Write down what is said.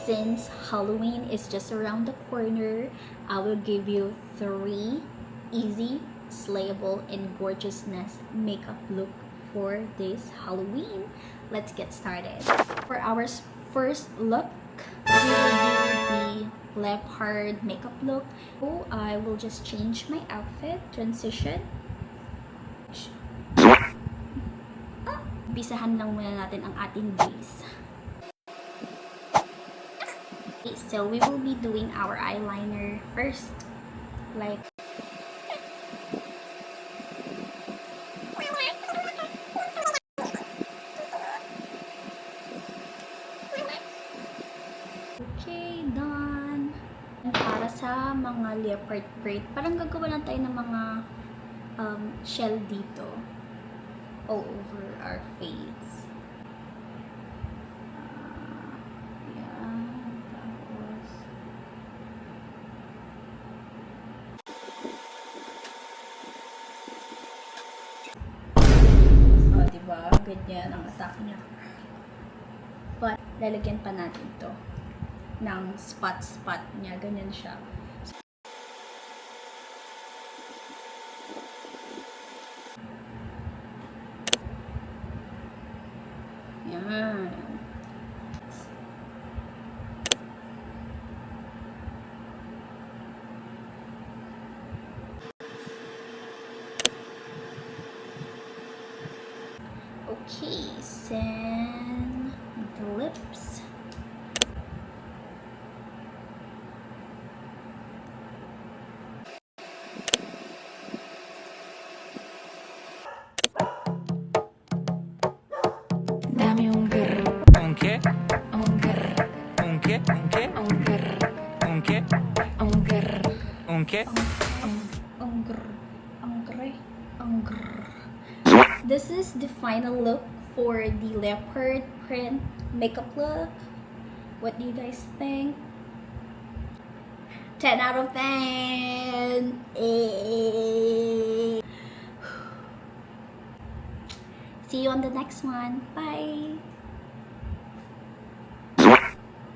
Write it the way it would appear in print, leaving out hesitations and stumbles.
since Halloween is just around the corner, I will give you 3 easy, slayable, and gorgeousness makeup look for this Halloween. Let's get started. For our first look, we will do the leopard makeup look. So I will just change my outfit, transition. Bisahan lang muna natin ang ating base. Okay, so we will be doing our eyeliner first. Like okay, done. Para sa mga leopard print, parang gagawa lang tayo ng mga shell dito all over our face. Yan. Tapos diba? Ganyan ang attack niya. But, lalagyan pa natin to ng spot niya. Ganyan siya. Yan. Okay, then the lips. Dame un grr. ¿Un qué? Un grr. ¿Un qué? ¿Un qué? Un grr. ¿Un qué? Un grr. ¿Un qué? This is the final look for the leopard print makeup look. What do you guys think? 10 out of 10. See you on the next one. Bye.